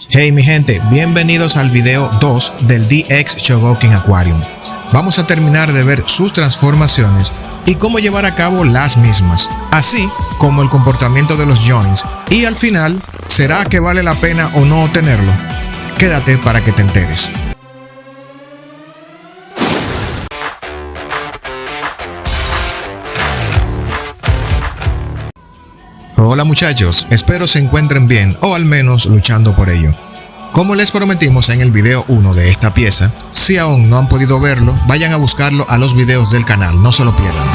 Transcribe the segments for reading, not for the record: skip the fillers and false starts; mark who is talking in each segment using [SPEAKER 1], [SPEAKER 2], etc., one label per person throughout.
[SPEAKER 1] Hey mi gente, bienvenidos al video 2 del DX Chogokin Aquarium. Vamos a terminar de ver sus transformaciones y cómo llevar a cabo las mismas, así como el comportamiento de los joins. Y al final, ¿será que vale la pena o no tenerlo? Quédate para que te enteres. Hola muchachos, espero se encuentren bien o al menos luchando por ello. Como les prometimos en el video 1 de esta pieza, si aún no han podido verlo, vayan a buscarlo a los videos del canal, no se lo pierdan.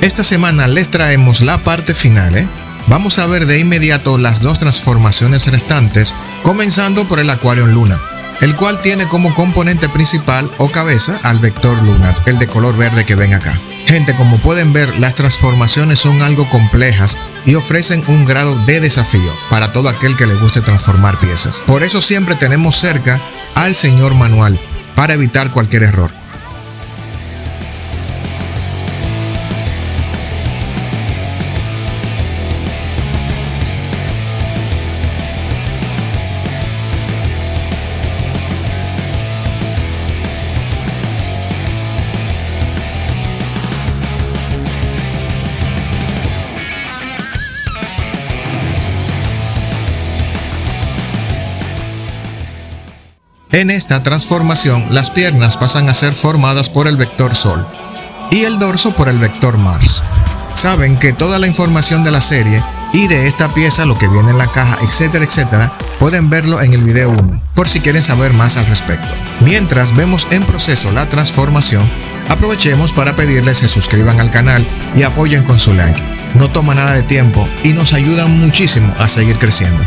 [SPEAKER 1] Esta semana les traemos la parte final. Vamos a ver de inmediato las dos transformaciones restantes, comenzando por el Aquarium Luna, el cual tiene como componente principal o cabeza al Vector Lunar, el de color verde que ven acá. Gente, como pueden ver, las transformaciones son algo complejas y ofrecen un grado de desafío para todo aquel que le guste transformar piezas. Por eso siempre tenemos cerca al señor manual para evitar cualquier error. En esta transformación, las piernas pasan a ser formadas por el vector Sol y el dorso por el vector Mars. Saben que toda la información de la serie y de esta pieza, lo que viene en la caja, etcétera, etcétera, pueden verlo en el video 1, por si quieren saber más al respecto. Mientras vemos en proceso la transformación, aprovechemos para pedirles que se suscriban al canal y apoyen con su like. No toma nada de tiempo y nos ayudan muchísimo a seguir creciendo.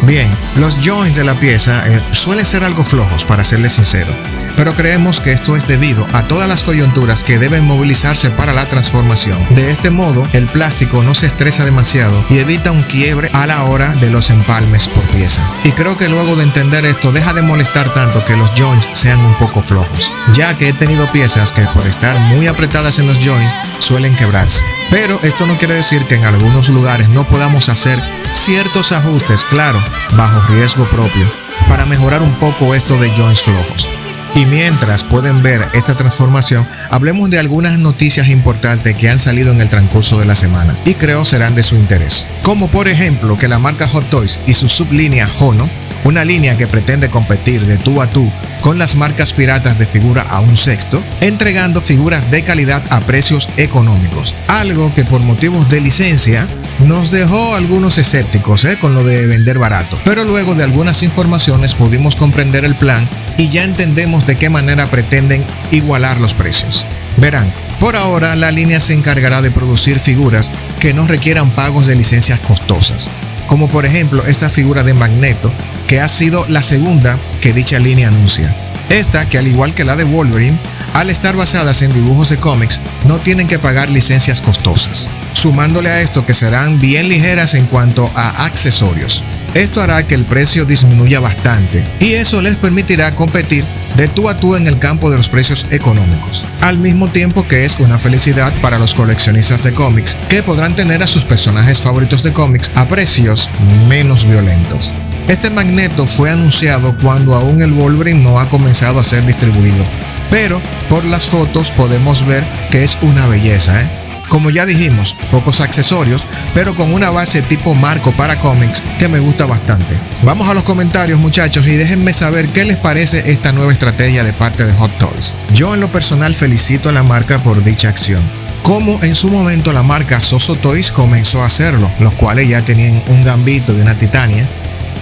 [SPEAKER 1] Bien, los joints de la pieza suelen ser algo flojos, para serles sincero, pero creemos que esto es debido a todas las coyunturas que deben movilizarse para la transformación. De este modo, el plástico no se estresa demasiado y evita un quiebre a la hora de los empalmes por pieza. Y creo que luego de entender esto, deja de molestar tanto que los joints sean un poco flojos, ya que he tenido piezas que por estar muy apretadas en los joints suelen quebrarse. Pero esto no quiere decir que en algunos lugares no podamos hacer ciertos ajustes, claro, bajo riesgo propio, para mejorar un poco esto de joints flojos. Y mientras pueden ver esta transformación, hablemos de algunas noticias importantes que han salido en el transcurso de la semana y creo serán de su interés. Como por ejemplo que la marca Hot Toys y su sublínea Hono, una línea que pretende competir de tú a tú con las marcas piratas de figura a un sexto, entregando figuras de calidad a precios económicos. Algo que por motivos de licencia nos dejó algunos escépticos con lo de vender barato, pero luego de algunas informaciones pudimos comprender el plan y ya entendemos de qué manera pretenden igualar los precios. Verán, por ahora la línea se encargará de producir figuras que no requieran pagos de licencias costosas, como por ejemplo esta figura de Magneto, que ha sido la segunda que dicha línea anuncia. Esta, que al igual que la de Wolverine, al estar basadas en dibujos de cómics, no tienen que pagar licencias costosas, sumándole a esto que serán bien ligeras en cuanto a accesorios. Esto hará que el precio disminuya bastante y eso les permitirá competir de tú a tú en el campo de los precios económicos, al mismo tiempo que es una felicidad para los coleccionistas de cómics que podrán tener a sus personajes favoritos de cómics a precios menos violentos. Este Magneto fue anunciado cuando aún el Wolverine no ha comenzado a ser distribuido, pero por las fotos podemos ver que es una belleza. Como ya dijimos, pocos accesorios, pero con una base tipo marco para cómics que me gusta bastante. Vamos a los comentarios muchachos y déjenme saber qué les parece esta nueva estrategia de parte de Hot Toys. Yo en lo personal felicito a la marca por dicha acción, como en su momento la marca Zozo Toys comenzó a hacerlo, los cuales ya tenían un Gambito y una Titania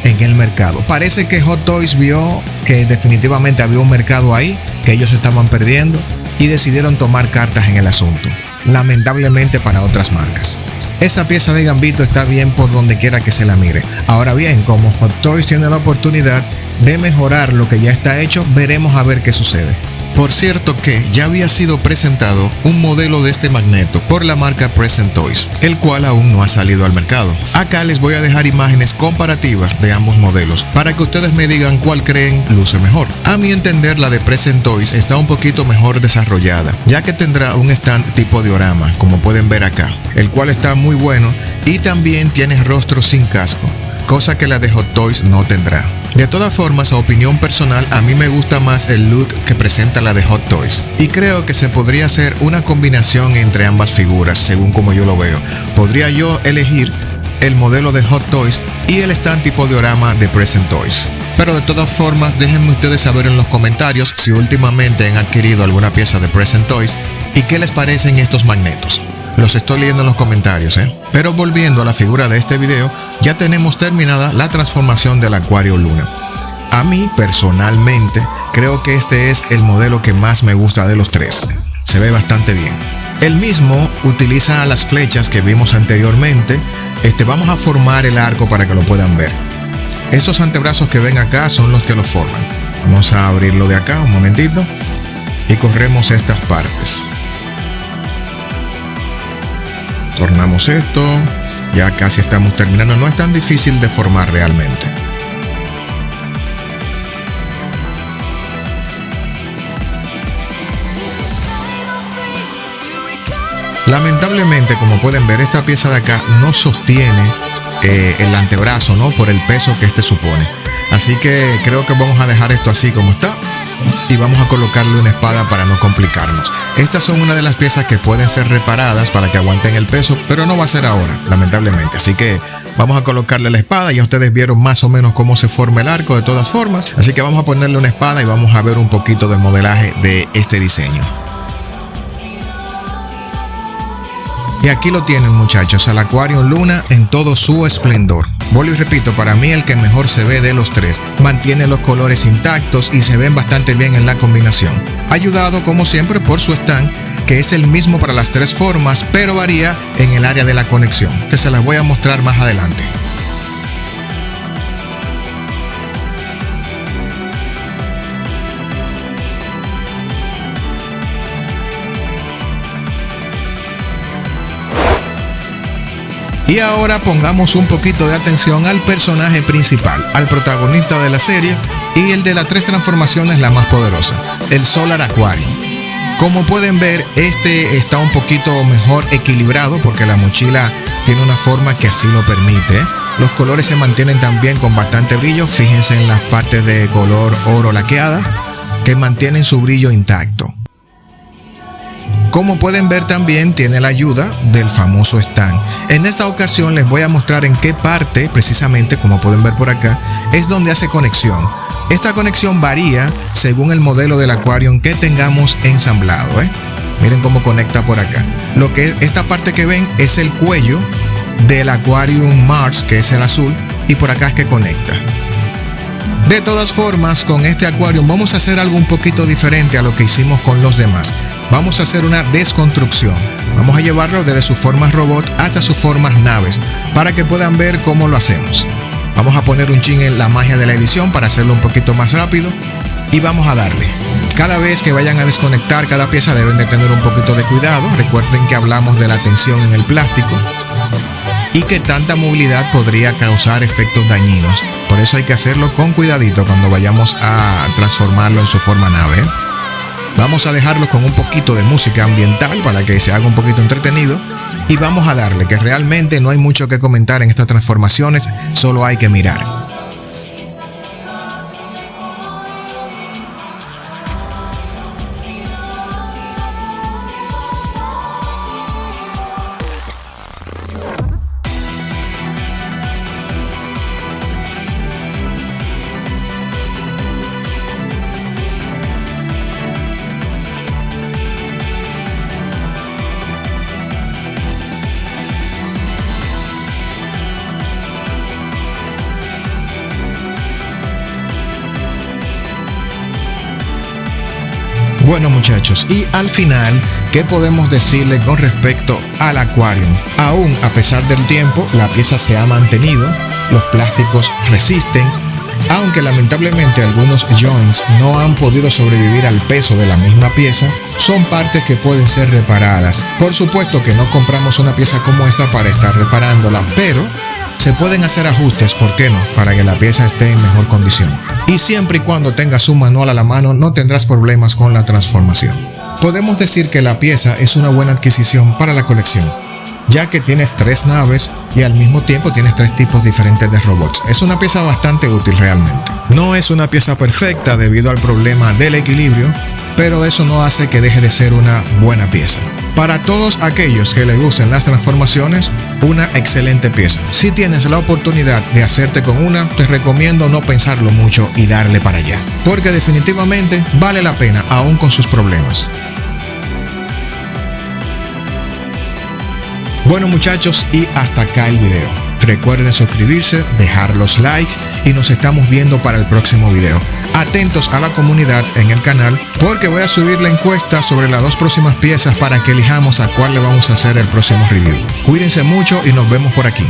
[SPEAKER 1] en el mercado. Parece que Hot Toys vio que definitivamente había un mercado ahí, que ellos estaban perdiendo y decidieron tomar cartas en el asunto, lamentablemente para otras marcas. Esa pieza de Gambito está bien por donde quiera que se la mire. Ahora bien, como Hot Toys tiene la oportunidad de mejorar lo que ya está hecho, veremos a ver qué sucede. Por cierto que ya había sido presentado un modelo de este magneto por la marca Present Toys, el cual aún no ha salido al mercado. Acá les voy a dejar imágenes comparativas de ambos modelos para que ustedes me digan cuál creen luce mejor. A mi entender, la de Present Toys está un poquito mejor desarrollada, ya que tendrá un stand tipo diorama, como pueden ver acá, el cual está muy bueno y también tiene rostro sin casco, cosa que la de Hot Toys no tendrá. De todas formas, a opinión personal, a mí me gusta más el look que presenta la de Hot Toys y creo que se podría hacer una combinación entre ambas figuras, según como yo lo veo. Podría yo elegir el modelo de Hot Toys y el stand tipo diorama de Present Toys. Pero de todas formas, déjenme ustedes saber en los comentarios si últimamente han adquirido alguna pieza de Present Toys y qué les parecen estos magnetos. Los estoy leyendo en los comentarios, Pero volviendo a la figura de este video, ya tenemos terminada la transformación del Aquarium Luna. A mí, personalmente, creo que este es el modelo que más me gusta de los tres. Se ve bastante bien. El mismo utiliza las flechas que vimos anteriormente. Vamos a formar el arco para que lo puedan ver. Estos antebrazos que ven acá son los que lo forman. Vamos a abrirlo de acá un momentito y corremos estas partes. Tornamos esto, ya casi estamos terminando, no es tan difícil de formar realmente. Lamentablemente, como pueden ver, esta pieza de acá no sostiene el antebrazo, ¿no? Por el peso que este supone. Así que creo que vamos a dejar esto así como está y vamos a colocarle una espada para no complicarnos. Estas son una de las piezas que pueden ser reparadas para que aguanten el peso, pero no va a ser ahora, lamentablemente. Así que vamos a colocarle la espada. Ya ustedes vieron más o menos cómo se forma el arco de todas formas. Así que vamos a ponerle una espada y vamos a ver un poquito del modelaje de este diseño. Y aquí lo tienen, muchachos, al Aquarium Luna en todo su esplendor. Vuelvo y repito, para mí el que mejor se ve de los tres. Mantiene los colores intactos y se ven bastante bien en la combinación. Ayudado como siempre por su stand, que es el mismo para las tres formas, pero varía en el área de la conexión, que se las voy a mostrar más adelante. Y ahora pongamos un poquito de atención al personaje principal, al protagonista de la serie y el de las tres transformaciones la más poderosa, el Solar Aquarium. Como pueden ver, este está un poquito mejor equilibrado porque la mochila tiene una forma que así lo permite. Los colores se mantienen también con bastante brillo, fíjense en las partes de color oro laqueada que mantienen su brillo intacto. Como pueden ver, también tiene la ayuda del famoso stand. En esta ocasión les voy a mostrar en qué parte, precisamente como pueden ver por acá, es donde hace conexión. Esta conexión varía según el modelo del Aquarium que tengamos ensamblado. Miren cómo conecta por acá. Lo que esta parte que ven es el cuello del Aquarium Mars, que es el azul, y por acá es que conecta. De todas formas, con este Aquarium vamos a hacer algo un poquito diferente a lo que hicimos con los demás. Vamos a hacer una desconstrucción. Vamos a llevarlo desde sus formas robot hasta sus formas naves para que puedan ver cómo lo hacemos. Vamos a poner un chin en la magia de la edición para hacerlo un poquito más rápido y vamos a darle. Cada vez que vayan a desconectar cada pieza deben de tener un poquito de cuidado. Recuerden que hablamos de la tensión en el plástico y que tanta movilidad podría causar efectos dañinos. Por eso hay que hacerlo con cuidadito cuando vayamos a transformarlo en su forma nave. Vamos a dejarlo con un poquito de música ambiental para que se haga un poquito entretenido. Y vamos a darle, que realmente no hay mucho que comentar en estas transformaciones, solo hay que mirar. Bueno, muchachos, y al final, ¿qué podemos decirle con respecto al Aquarium? Aún a pesar del tiempo, la pieza se ha mantenido, los plásticos resisten, Aunque lamentablemente algunos joints no han podido sobrevivir al peso de la misma pieza, son partes que pueden ser reparadas. Por supuesto que no compramos una pieza como esta para estar reparándola, pero se pueden hacer ajustes, ¿por qué no?, para que la pieza esté en mejor condición. Y siempre y cuando tengas un manual a la mano, no tendrás problemas con la transformación. Podemos decir que la pieza es una buena adquisición para la colección, ya que tienes 3 naves y al mismo tiempo tienes 3 tipos diferentes de robots. Es una pieza bastante útil realmente. No es una pieza perfecta debido al problema del equilibrio, pero eso no hace que deje de ser una buena pieza. Para todos aquellos que les gusten las transformaciones, una excelente pieza. Si tienes la oportunidad de hacerte con una, te recomiendo no pensarlo mucho y darle para allá, porque definitivamente vale la pena aún con sus problemas. Bueno muchachos, y hasta acá el video. Recuerden suscribirse, dejar los likes y nos estamos viendo para el próximo video. Atentos a la comunidad en el canal porque voy a subir la encuesta sobre las 2 próximas piezas para que elijamos a cuál le vamos a hacer el próximo review. Cuídense mucho y nos vemos por aquí.